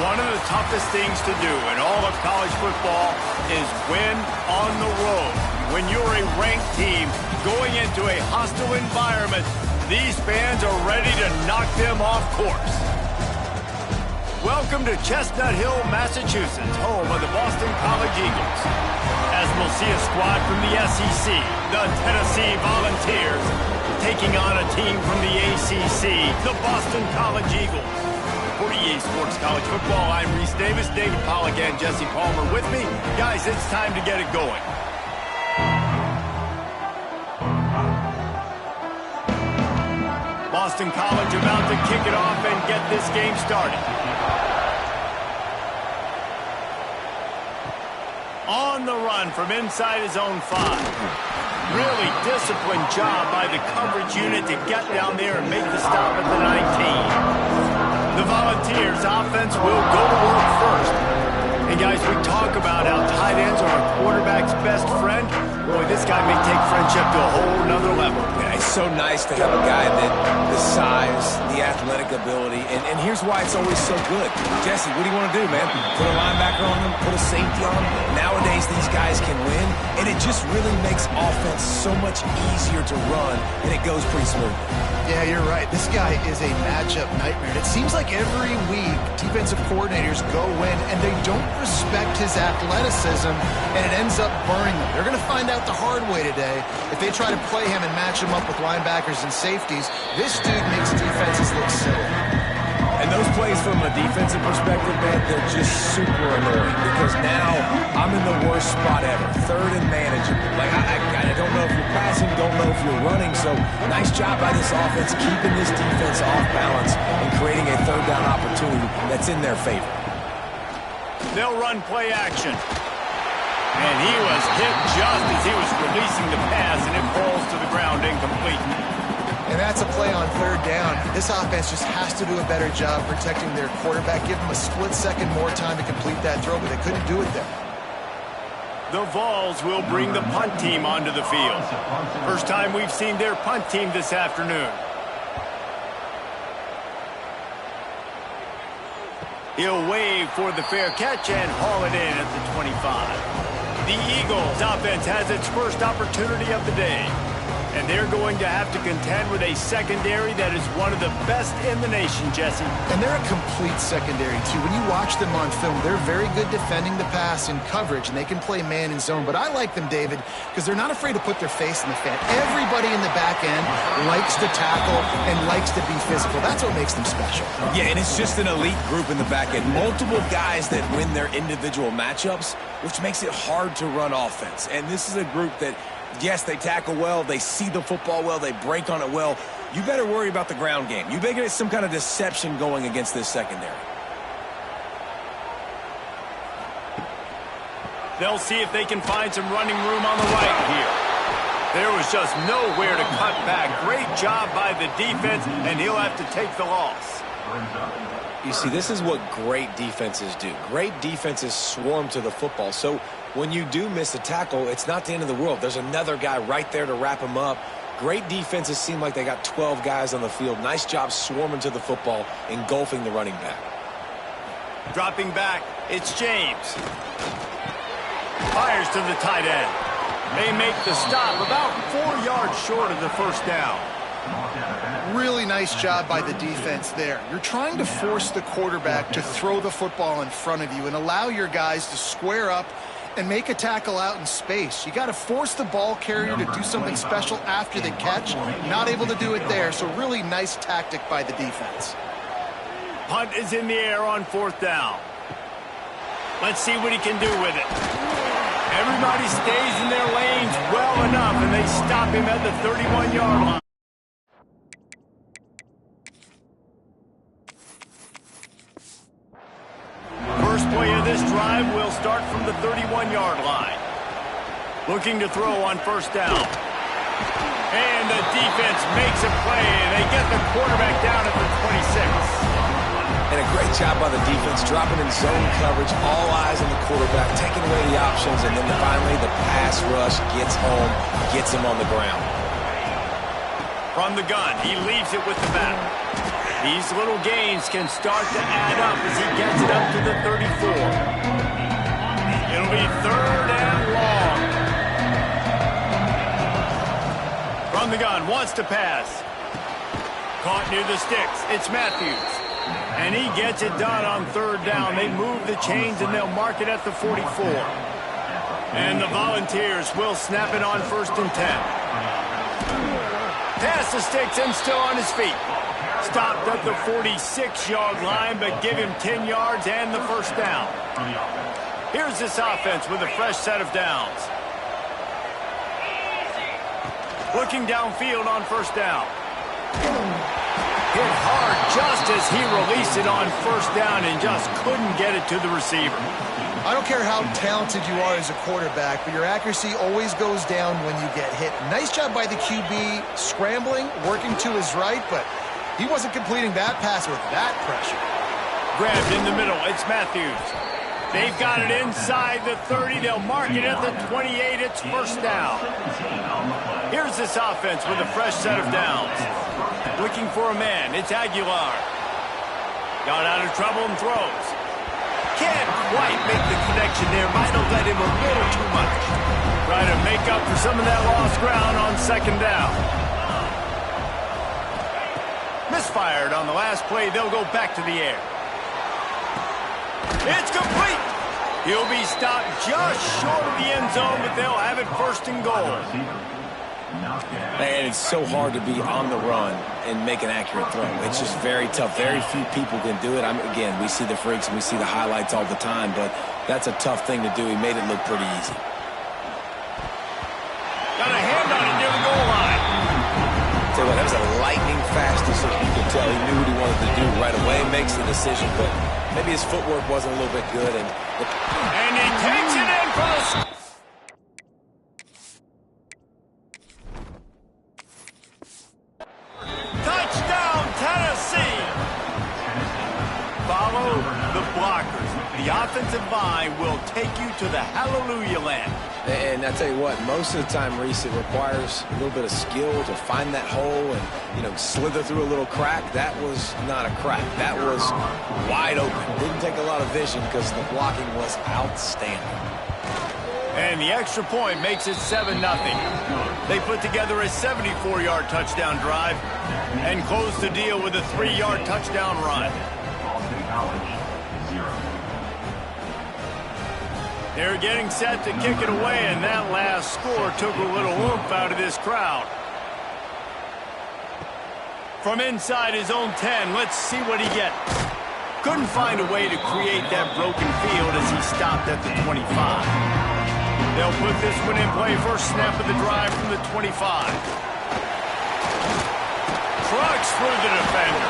One of the toughest things to do in all of college football is win on the road. When you're a ranked team going into a hostile environment, these fans are ready to knock them off course. Welcome to Chestnut Hill, Massachusetts, home of the Boston College Eagles. As we'll see a squad from the SEC, the Tennessee Volunteers, taking on a team from the ACC, the Boston College Eagles. For EA Sports College Football, I'm Reese Davis, David Polligan, Jesse Palmer with me. Guys, it's time to get it going. Boston College about to kick it off and get this game started. On the run from inside his own 5. Really disciplined job by the coverage unit to get down there and make the stop at the 19. The Volunteers offense will go to work first. And guys, we talk about how tight ends are a quarterback's best friend. Boy, this guy may take friendship to a whole nother level. Yeah, it's so nice to have a guy that the size, the athletic ability, and here's why it's always so good. Jesse, what do you want to do, man? Put a linebacker on them, put a safety on them. Nowadays, these guys can win, and it just really makes offense so much easier to run, and it goes pretty smoothly. Yeah, you're right. This guy is a matchup nightmare. It seems like every week defensive coordinators go in and they don't respect his athleticism, and it ends up burning them. They're going to find out the hard way today. If they try to play him and match him up with linebackers and safeties, this dude makes defenses look silly. And those plays from a defensive perspective, man, they're just super annoying because now I'm in the worst spot ever. Third and manageable. Like, I don't know if you're passing, don't know if you're running. So nice job by this offense keeping this defense off balance and creating a third down opportunity that's in their favor. They'll run play action. And he was hit just as he was releasing the pass, and it falls to the ground incomplete. And that's a play on third down. This offense just has to do a better job protecting their quarterback. Give them a split second more time to complete that throw, but they couldn't do it there. The Vols will bring the punt team onto the field. First time we've seen their punt team this afternoon. He'll wave for the fair catch and haul it in at the 25. The Eagles offense has its first opportunity of the day. And they're going to have to contend with a secondary that is one of the best in the nation, Jesse. And they're a complete secondary, too. When you watch them on film, they're very good defending the pass in coverage, and they can play man and zone. But I like them, David, because they're not afraid to put their face in the fan. Everybody in the back end likes to tackle and likes to be physical. That's what makes them special. Yeah, and it's just an elite group in the back end. Multiple guys that win their individual matchups, which makes it hard to run offense. And this is a group that, yes, they tackle well, they see the football well, they break on it well. You better worry about the ground game. You better get some kind of deception going against this secondary. They'll see if they can find some running room on the right here. There was just nowhere to cut back. Great job by the defense, and he'll have to take the loss. You see, this is what great defenses do. Great defenses swarm to the football. So when you do miss a tackle, it's not the end of the world. There's another guy right there to wrap him up. Great defenses seem like they got 12 guys on the field. Nice job swarming to the football, engulfing the running back. Dropping back, it's James. Fires to the tight end. They make the stop about 4 yards short of the first down. Really nice job by the defense there. You're trying to force the quarterback to throw the football in front of you and allow your guys to square up and make a tackle out in space. You got to force the ball carrier to do something special after the catch. Not able to do it there, so really nice tactic by the defense. Punt is in the air on fourth down. Let's see what he can do with it. Everybody stays in their lanes well enough, and they stop him at the 31-yard line. First play of this drive will start from the 31-yard line. Looking to throw on first down. And the defense makes a play, and they get the quarterback down at the 26. And a great job by the defense, dropping in zone coverage, all eyes on the quarterback, taking away the options, and then finally the pass rush gets home, gets him on the ground. From the gun, he leaves it with the back. These little gains can start to add up as he gets it up to the 34. It'll be 3rd and long. From the gun, wants to pass. Caught near the sticks. It's Matthews. And he gets it done on 3rd down. They move the chains and they'll mark it at the 44. And the Volunteers will snap it on 1st and 10. Pass the sticks and still on his feet. Stopped at the 46-yard line, but give him 10 yards and the 1st down. Here's this offense with a fresh set of downs. Looking downfield on 1st down. Hit hard just as he released it on 1st down and just couldn't get it to the receiver. I don't care how talented you are as a quarterback, but your accuracy always goes down when you get hit. Nice job by the QB scrambling, working to his right, but he wasn't completing that pass with that pressure. Grabbed in the middle. It's Matthews. They've got it inside the 30. They'll mark it at the 28. It's 1st down. Here's this offense with a fresh set of downs. Looking for a man. It's Aguilar. Got out of trouble and throws. Can't quite make the connection there. Might have let him a little too much. Try to make up for some of that lost ground on 2nd down. Misfired on the last play. They'll go back to the air. It's complete. He'll be stopped just short of the end zone, but they'll have it 1st and goal. Man, it's so hard to be on the run and make an accurate throw. It's just very tough. Very few people can do it. Again, we see the freaks and we see the highlights all the time, but that's a tough thing to do. He made it look pretty easy. Got a hand on it near the goal line. Tell you what, that was a lightning fast decision. You can tell he knew what he wanted to do right away. Makes the decision, but maybe his footwork wasn't a little bit good. And he takes it in for the... Touchdown, Tennessee! Follow the blockers. The offensive line will take you to the hallelujah land. And I tell you what, most of the time, Reese, it requires a little bit of skill to find that hole and, slither through a little crack. That was not a crack. That was wide open. Didn't take a lot of vision because the blocking was outstanding. And the extra point makes it 7-0. They put together a 74-yard touchdown drive and close the deal with a 3-yard touchdown run. They're getting set to kick it away, and that last score took a little oomph out of this crowd. From inside his own 10, let's see what he gets. Couldn't find a way to create that broken field as he stopped at the 25. They'll put this one in play. First snap of the drive from the 25. Trucks through the defender.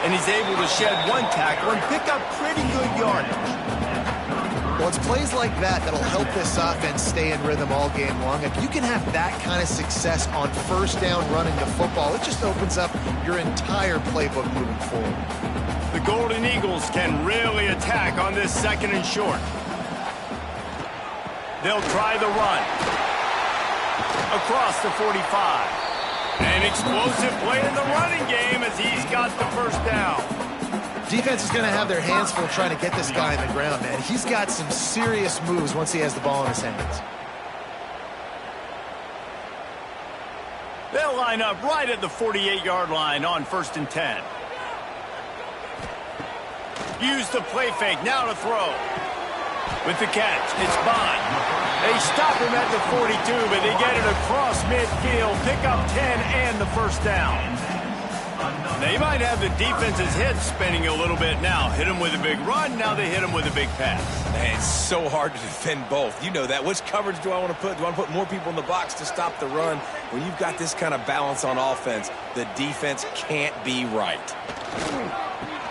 And he's able to shed one tackle and pick up pretty good yardage. Well, it's plays like that that'll help this offense stay in rhythm all game long. If you can have that kind of success on 1st down running the football, it just opens up your entire playbook moving forward. The Golden Eagles can really attack on this 2nd and short. They'll try the run. Across the 45. An explosive play in the running game as he's got the 1st down. Defense is going to have their hands full trying to get this guy on the ground, man. He's got some serious moves once he has the ball in his hands. They'll line up right at the 48-yard line on 1st and 10. Use the play fake, now to throw. With the catch, it's Bond. They stop him at the 42, but they get it across midfield, pick up 10 and the 1st down. They might have the defense's head spinning a little bit now. Hit him with a big run, now they hit him with a big pass. Man, it's so hard to defend both. You know that. Which coverage do I want to put? Do I want to put more people in the box to stop the run? When you've got this kind of balance on offense, the defense can't be right.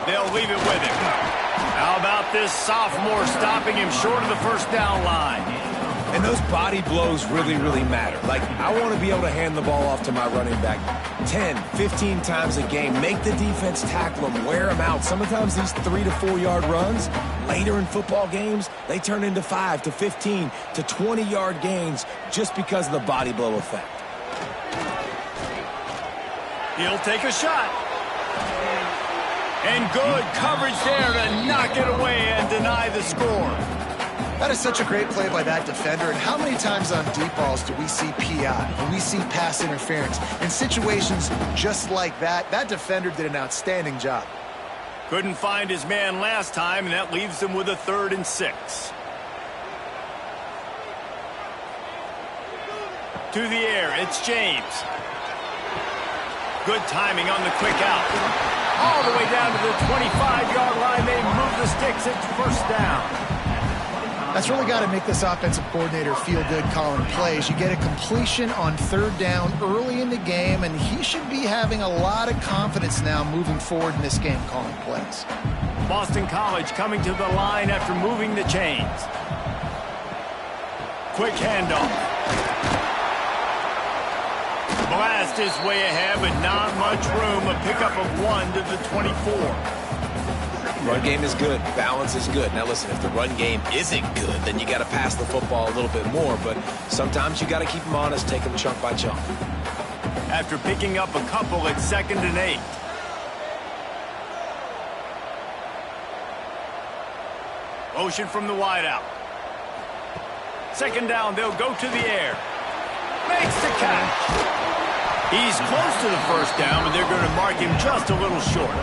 They'll leave it with him. How about this sophomore stopping him short of the 1st down line? And those body blows really, really matter. Like, I want to be able to hand the ball off to my running back 10, 15 times a game. Make the defense tackle him, wear him out. Sometimes these 3 to 4 yard runs, later in football games, they turn into 5 to 15 to 20 yard gains just because of the body blow effect. He'll take a shot. And good coverage there to knock it away and deny the score. That is such a great play by that defender. And how many times on deep balls do we see PI? Do we see pass interference? In situations just like that, that defender did an outstanding job. Couldn't find his man last time, and that leaves him with a 3rd and 6. To the air, it's James. Good timing on the quick out. All the way down to the 25-yard line. They move the sticks. It's 1st down. That's really got to make this offensive coordinator feel good calling plays. You get a completion on 3rd down early in the game, and he should be having a lot of confidence now moving forward in this game calling plays. Boston College coming to the line after moving the chains. Quick handoff. Blast his way ahead, but not much room. A pickup of 1 to the 24. Run game is good. Balance is good. Now, listen, if the run game isn't good, then you got to pass the football a little bit more. But sometimes you got to keep them honest, take them chunk by chunk. After picking up a couple, it's 2nd and 8. Motion from the wideout. 2nd down, they'll go to the air. Makes the catch. He's close to the 1st down, but they're going to mark him just a little short.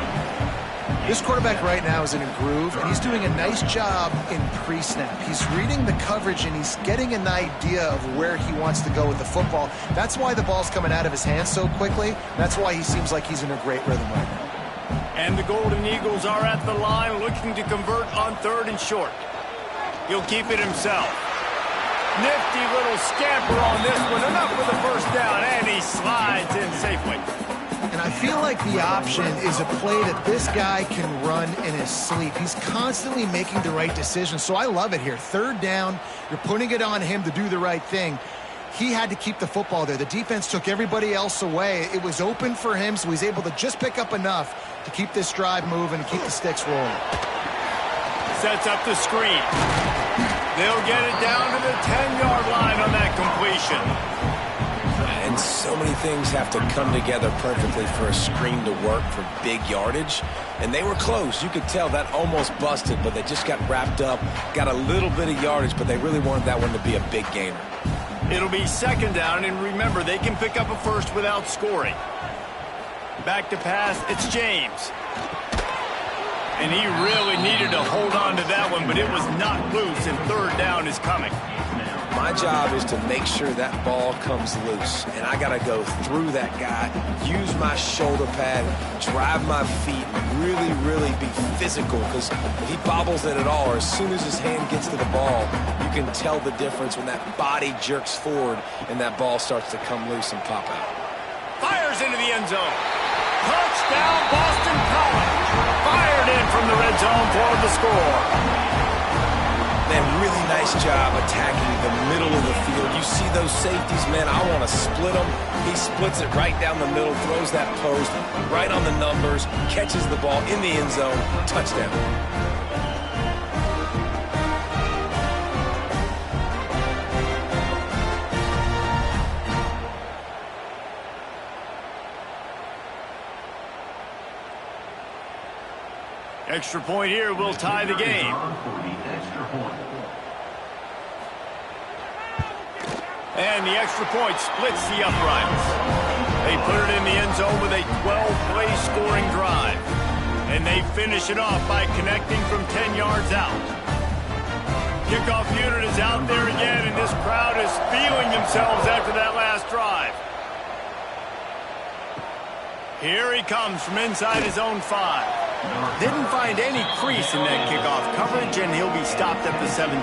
This quarterback right now is in a groove, and he's doing a nice job in pre-snap. He's reading the coverage, and he's getting an idea of where he wants to go with the football. That's why the ball's coming out of his hands so quickly. That's why he seems like he's in a great rhythm right now. And the Golden Eagles are at the line looking to convert on 3rd and short. He'll keep it himself. Nifty little scamper on this one. Enough for the 1st down, and he slides in safely. And I feel like the option is a play that this guy can run in his sleep. He's constantly making the right decision, so I love it here. 3rd down, you're putting it on him to do the right thing. He had to keep the football there. The defense took everybody else away. It was open for him, so he's able to just pick up enough to keep this drive moving and keep the sticks rolling. Sets up the screen. They'll get it down to the 10-yard line on that completion. And so many things have to come together perfectly for a screen to work for big yardage. And they were close. You could tell that almost busted, but they just got wrapped up, got a little bit of yardage, but they really wanted that one to be a big gainer. It'll be 2nd down, and remember, they can pick up a 1st without scoring. Back to pass, it's James. And he really needed to hold on to that one, but it was not loose, and 3rd down is coming. My job is to make sure that ball comes loose, and I got to go through that guy, use my shoulder pad, drive my feet, really, really be physical, because if he bobbles it at all, or as soon as his hand gets to the ball, you can tell the difference when that body jerks forward and that ball starts to come loose and pop out. Fires into the end zone. Touchdown, Boston College. Fired in from the red zone for the score. Man, really nice job attacking the middle of the field. You see those safeties, man, I want to split them. He splits it right down the middle, throws that post right on the numbers, catches the ball in the end zone, touchdown. Extra point here will tie the game. And the extra point splits the uprights. They put it in the end zone with a 12-play scoring drive. And they finish it off by connecting from 10 yards out. Kickoff unit is out there again, and this crowd is feeling themselves after that last drive. Here he comes from inside his own 5. Didn't find any crease in that kickoff coverage, and he'll be stopped at the 17.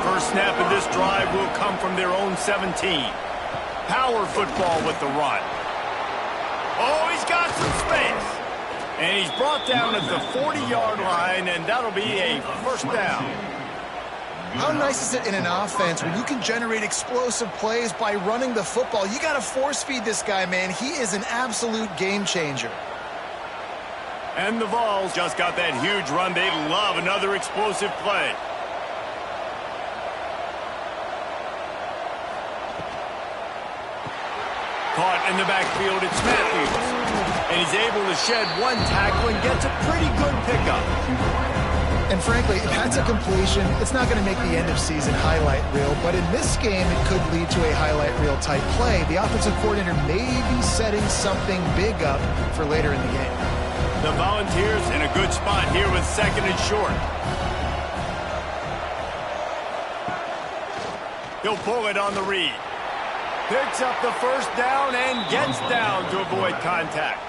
First snap of this drive will come from their own 17. Power football with the run. Oh, he's got some space. And he's brought down at the 40-yard line, and that'll be a 1st down. How nice is it in an offense when you can generate explosive plays by running the football? You got to force feed this guy, man. He is an absolute game changer. And the Vols just got that huge run. They love another explosive play. Caught in the backfield, it's Matthews. And he's able to shed one tackle and gets a pretty good pickup. And frankly, if that's a completion, it's not going to make the end-of-season highlight reel. But in this game, it could lead to a highlight reel type play. The offensive coordinator may be setting something big up for later in the game. The Volunteers in a good spot here with 2nd and short. He'll pull it on the read. Picks up the first down and gets down to avoid contact.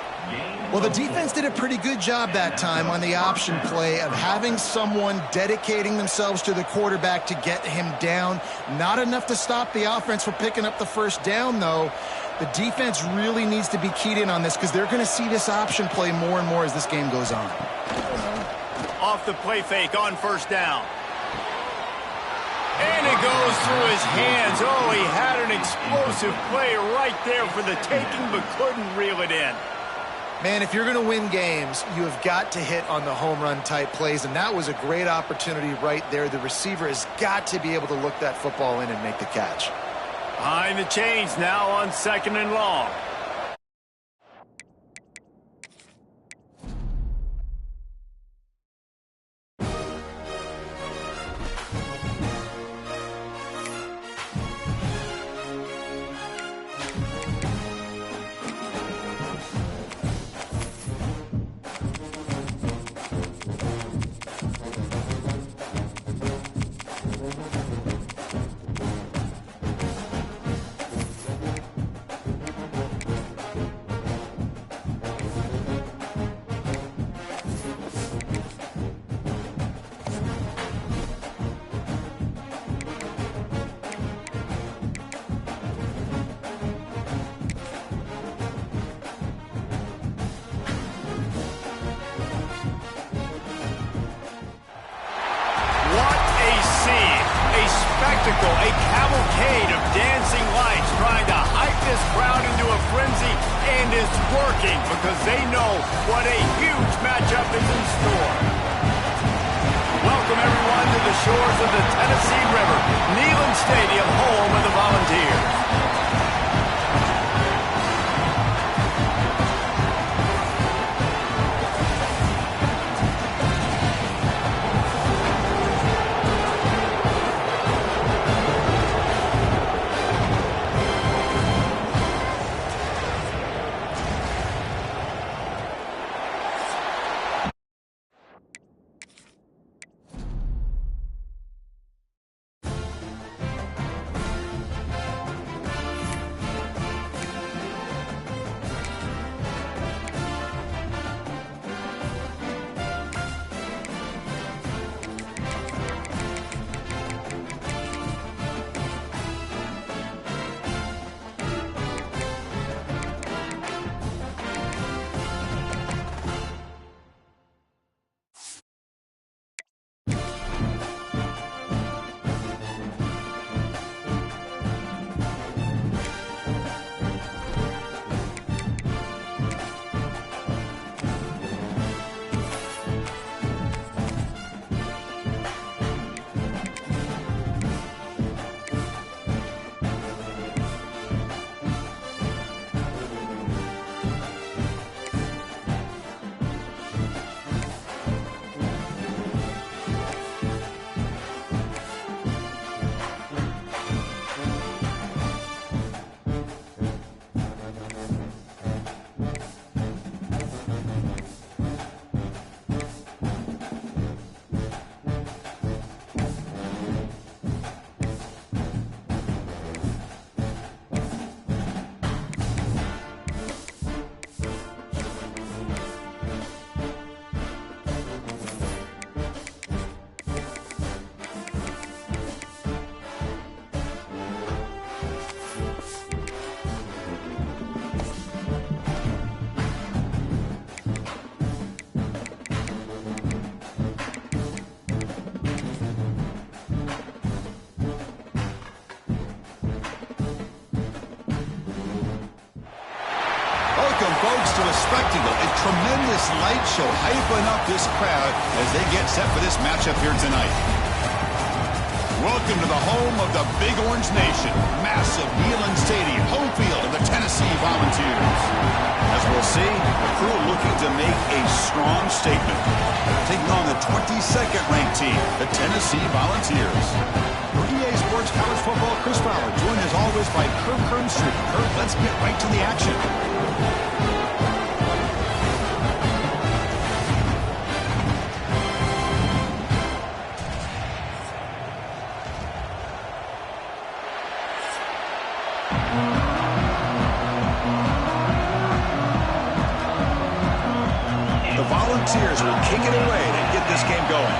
Well, the defense did a pretty good job that time on the option play of having someone dedicating themselves to the quarterback to get him down. Not enough to stop the offense from picking up the first down, though. The defense really needs to be keyed in on this because they're going to see this option play more and more as this game goes on. Off the play fake on first down. And it goes through his hands. Oh, he had an explosive play right there for the taking, but couldn't reel it in. Man, if you're going to win games, you have got to hit on the home run type plays, and that was a great opportunity right there. The receiver has got to be able to look that football in and make the catch. Behind the chains now on 2nd and long. A cavalcade of dancing lights trying to hype this crowd into a frenzy, and it's working because they know what a huge matchup is in store. Welcome everyone to the shores of the Tennessee River, Neyland Stadium, home of the Volunteers. Folks, to a spectacle, a tremendous light show hyping up this crowd as they get set for this matchup here tonight. Welcome to the home of the Big Orange Nation, massive Neyland Stadium, home field of the Tennessee Tennessee Volunteers. As we'll see, the crew looking to make a strong statement. Taking on the 22nd ranked team, the Tennessee Volunteers. For EA Sports College Football, Chris Fowler, joined as always by Kirk Herbstreit. Kirk, let's get right to the action. The Volunteers will kick it away to get this game going.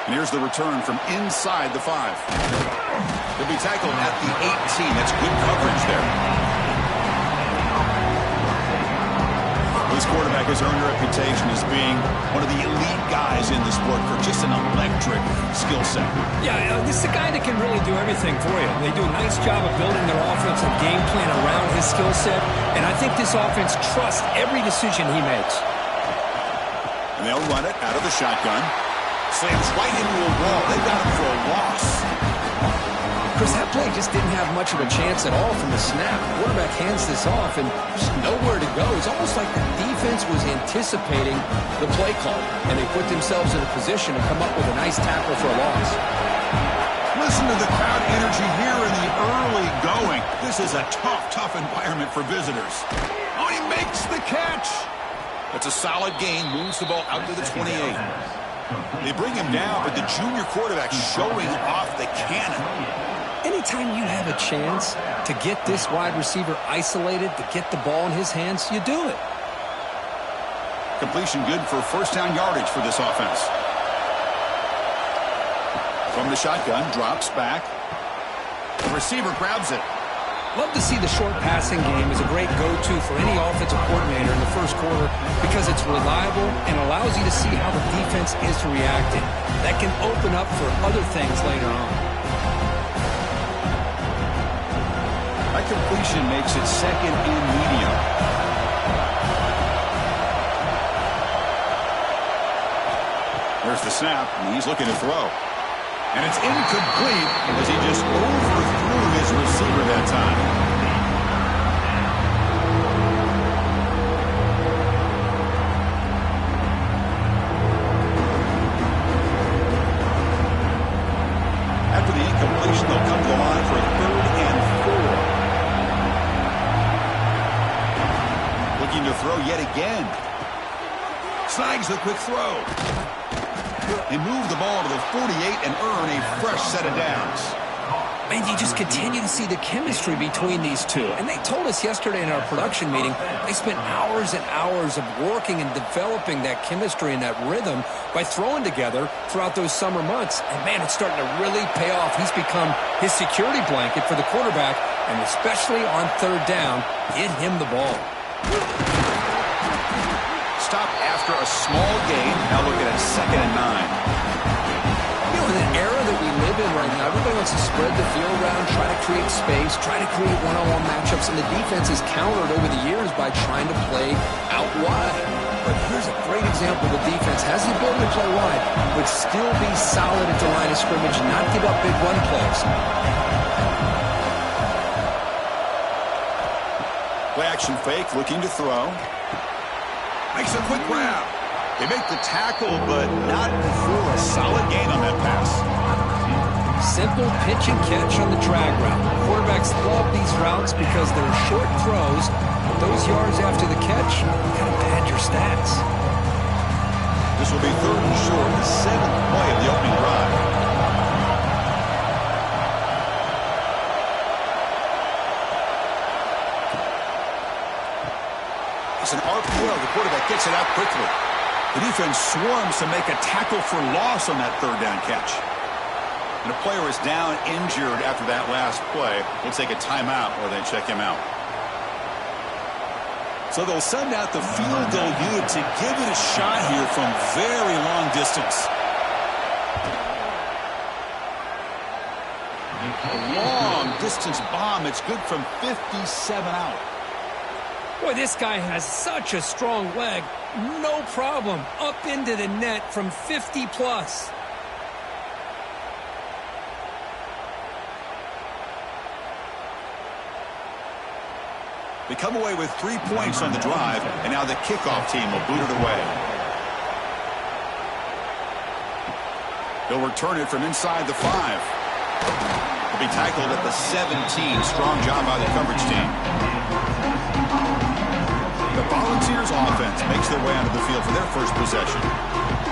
And here's the return from inside the 5. He'll be tackled at the 18. That's good coverage there. This quarterback has earned a reputation as being one of the elite guys in the sport for just an electric skill set. Yeah, this is a guy that can really do everything for you. They do a nice job of building their offensive game plan around his skill set, and I think this offense trusts every decision he makes. And they'll run it out of the shotgun. Slams right into a wall. They got him for a loss. Chris, that play just didn't have much of a chance at all from the snap. The quarterback hands this off, and there's nowhere to go. It's almost like the defense was anticipating the play call, and they put themselves in a position to come up with a nice tackle for a loss. Listen to the crowd energy here in the early going. This is a tough environment for visitors. Oh, he makes the catch. That's a solid gain. Moves the ball out to the 28. They bring him down, but the junior quarterback showing off the cannon. Anytime you have a chance to get this wide receiver isolated, to get the ball in his hands, you do it. Completion good for first down yardage for this offense. From the shotgun, drops back. The receiver grabs it. Love to see the short passing game as a great go-to for any offensive coordinator in the first quarter because it's reliable and allows you to see how the defense is reacting. That can open up for other things later on. That completion makes it second and medium. There's the snap, and he's looking to throw. And it's incomplete as he just overthrew his receiver that time. After the incompletion, they'll come to the line for a 3rd and 4. Looking to throw yet again. Snags the quick throw. They move the ball to the 48 and earn a fresh set of downs. Man, you just continue to see the chemistry between these two. And they told us yesterday in our production meeting, they spent hours and hours of working and developing that chemistry and that rhythm by throwing together throughout those summer months. And, man, it's starting to really pay off. He's become his security blanket for the quarterback, and especially on 3rd down, get him the ball. Stop after a small gain. Now looking at 2nd and 9. You know, in an era that we live in right now, everybody wants to spread the field around, try to create space, try to create one-on-one matchups, and the defense has countered over the years by trying to play out wide. But here's a great example. The defense has the ability to play wide, but still be solid at the line of scrimmage, not give up big run plays. Play action fake, looking to throw. Makes a quick grab. They make the tackle, but not before a solid gain on that pass. Simple pitch and catch on the drag route. Quarterbacks love these routes because they're short throws, but those yards after the catch kind of pad your stats. This will be 3rd and short, the 7th play of the opening drive. It's an RPO. The quarterback gets it out quickly. The defense swarms to make a tackle for loss on that 3rd down catch. And a player is down injured after that last play. We'll take a timeout while they check him out. So they'll send out the field goal unit to give it a shot here from very long distance. A long distance bomb. It's good from 57 out. Boy, this guy has such a strong leg. No problem. Up into the net from 50 plus. They come away with 3 points on the drive, and now the kickoff team will boot it away. They'll return it from inside the 5. He'll be tackled at the 17. Strong job by the coverage team. The Volunteers offense makes their way onto the field for their first possession.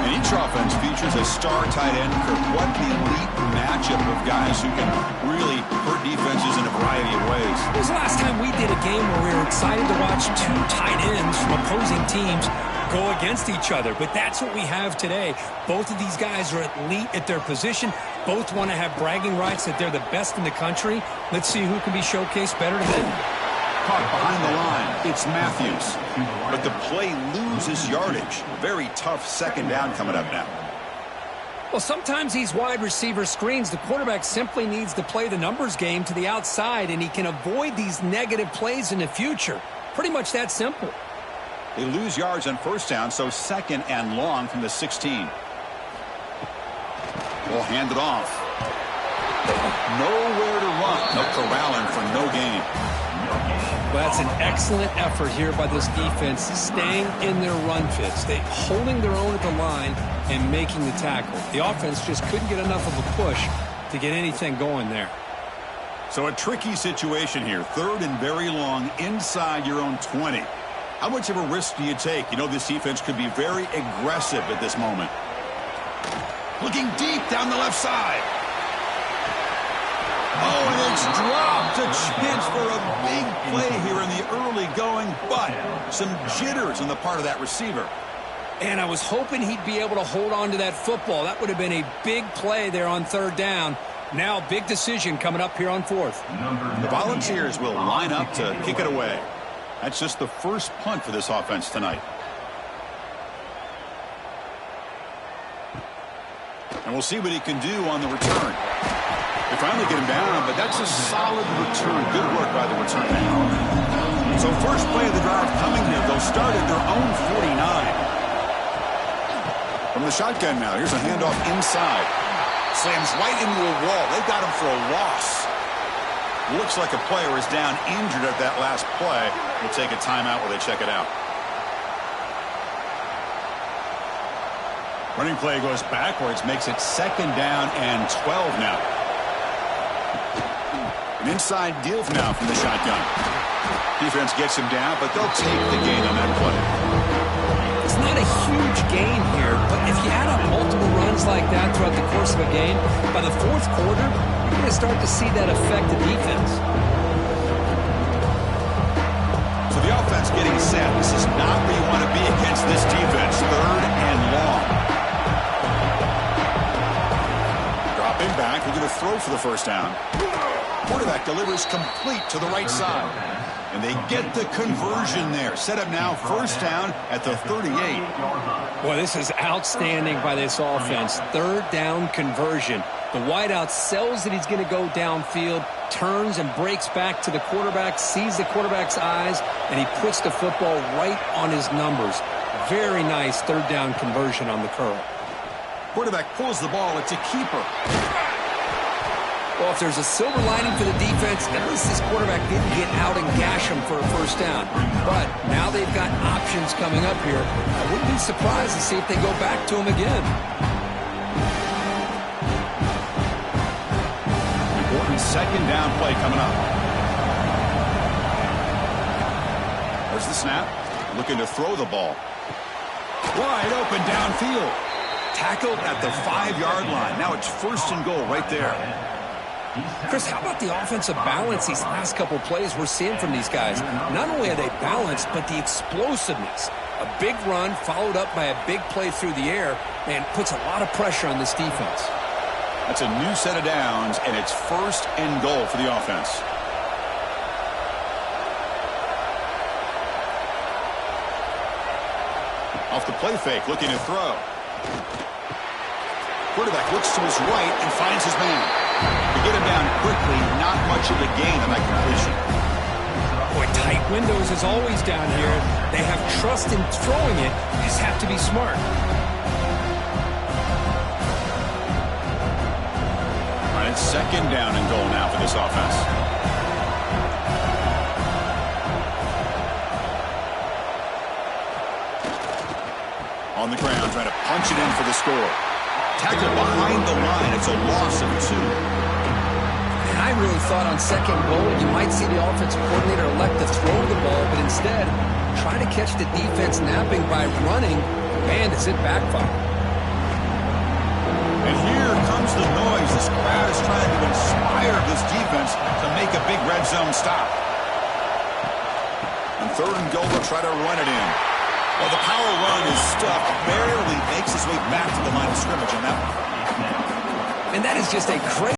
And each offense features a star tight end. What an elite matchup of guys who can really hurt defenses in a variety of ways. When was the last time we did a game where we were excited to watch two tight ends from opposing teams go against each other? But that's what we have today. Both of these guys are elite at their position. Both want to have bragging rights that they're the best in the country. Let's see who can be showcased better than them. Caught behind the line. It's Matthews. But the play loses yardage. Very tough second down coming up now. Well, sometimes these wide receiver screens, the quarterback simply needs to play the numbers game to the outside, and he can avoid these negative plays in the future. Pretty much that simple. They lose yards on first down, so second and long from the 16. We'll hand it off. Nowhere to run. No corralling for no gain. Well, that's an excellent effort here by this defense, staying in their run fits. They holding their own at the line and making the tackle. The offense just couldn't get enough of a push to get anything going there. So a tricky situation here. Third and very long inside your own 20. How much of a risk do you take? You know this defense could be very aggressive at this moment. Looking deep down the left side. Oh, and it's dropped. A chance for a big play here in the early going, but some jitters on the part of that receiver. And I was hoping he'd be able to hold on to that football. That would have been a big play there on third down. Now, big decision coming up here on fourth. The Volunteers will line up to kick it away. That's just the first punt for this offense tonight. And we'll see what he can do on the return. They finally get him down, but that's a solid return. Good work by the return man. So first play of the drive coming here. They'll start at their own 49. From the shotgun now, here's a handoff inside. Slams right into a wall. They've got him for a loss. Looks like a player is down injured at that last play. We'll take a timeout while they check it out. Running play goes backwards, makes it second down and 12 now. An inside deal now from the shotgun. Defense gets him down, but they'll take the gain on that play. It's not a huge gain here, but if you add up multiple runs like that throughout the course of a game, by the fourth quarter, you're going to start to see that affect the defense. So the offense getting set. This is not where you want to be against this defense. Third and long. Dropping back, we're going to throw for the first down. Quarterback delivers complete to the right side. And they get the conversion there. Set up now, first down at the 38. Boy, this is outstanding by this offense. Third down conversion. The wideout sells that he's going to go downfield, turns and breaks back to the quarterback, sees the quarterback's eyes, and he puts the football right on his numbers. Very nice third down conversion on the curl. Quarterback pulls the ball. It's a keeper. Well, if there's a silver lining for the defense, at least this quarterback didn't get out and gash him for a first down. But now they've got options coming up here. I wouldn't be surprised to see if they go back to him again. Important second down play coming up. There's the snap. Looking to throw the ball. Wide open downfield. Tackled at the 5-yard line. Now it's first and goal right there. Chris, how about the offensive balance these last couple plays we're seeing from these guys? Not only are they balanced, but the explosiveness. A big run followed up by a big play through the air, and puts a lot of pressure on this defense. That's a new set of downs, and it's first and goal for the offense. Off the play fake, looking to throw. Quarterback looks to his right and finds his man. To get him down quickly, not much of a gain on that completion. Boy, tight windows is always down here. They have trust in throwing it. You just have to be smart. All right, it's second down and goal now for this offense. On the ground, trying to punch it in for the score. Tackled behind the line. It's a loss of 2. And I really thought on second goal you might see the offensive coordinator elect to throw the ball, but instead try to catch the defense napping by running. Man, does it backfire. And here comes the noise. This crowd is trying to inspire this defense to make a big red zone stop. On 3rd and goal, they'll try to run it in. Well, the power run is stuffed. Barely makes his way back to the line of scrimmage on that one. And that is just a crazy